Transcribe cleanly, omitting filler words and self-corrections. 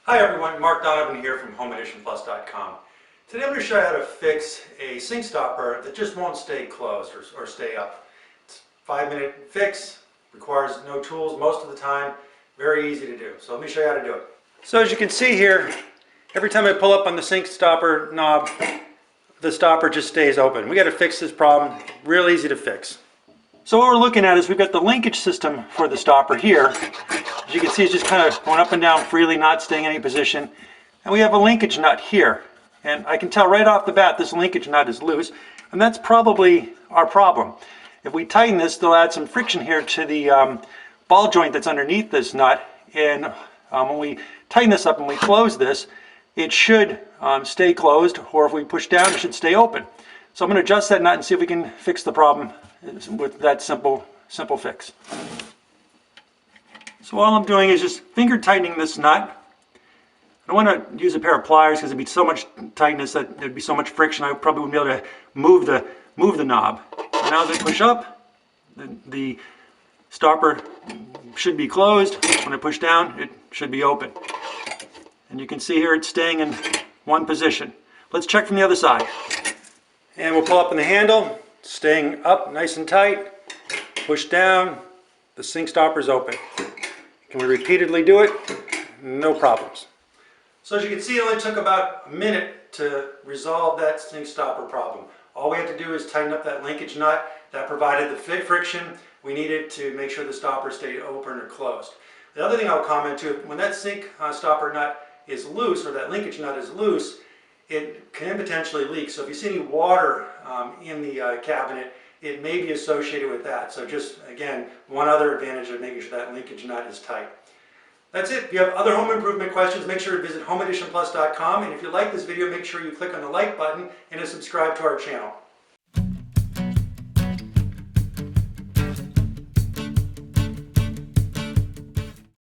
Hi everyone, Mark Donovan here from HomeEditionPlus.com. Today I'm going to show you how to fix a sink stopper that just won't stay closed or stay up. It's a 5-minute fix, requires no tools most of the time, very easy to do. So let me show you how to do it. So as you can see here, every time I pull up on the sink stopper knob, the stopper just stays open. We got to fix this problem, real easy to fix. So what we're looking at is we've got the linkage system for the stopper here. As you can see, it's just kind of going up and down freely, not staying in any position. And we have a linkage nut here. And I can tell right off the bat this linkage nut is loose, and that's probably our problem. If we tighten this, they'll add some friction here to the ball joint that's underneath this nut. And when we tighten this up and we close this, it should stay closed, or if we push down, it should stay open. So I'm going to adjust that nut and see if we can fix the problem with that simple fix. So all I'm doing is just finger tightening this nut. I don't want to use a pair of pliers because there'd be so much tightness that there'd be so much friction I probably wouldn't be able to move the knob. So now as I push up, the stopper should be closed. When I push down, it should be open. And you can see here it's staying in one position. Let's check from the other side. And we'll pull up on the handle, staying up nice and tight. Push down, the sink stopper is open. Can we repeatedly do it? No problems. So as you can see, it only took about a minute to resolve that sink stopper problem. All we had to do is tighten up that linkage nut that provided the friction we needed to make sure the stopper stayed open or closed. The other thing I'll comment too, when that sink stopper nut is loose, or that linkage nut is loose, it can potentially leak. So if you see any water in the cabinet, it may be associated with that. So just, again, one other advantage of making sure that linkage nut is tight. That's it. If you have other home improvement questions, make sure to visit HomeEditionPlus.com. And if you like this video, make sure you click on the like button and to subscribe to our channel.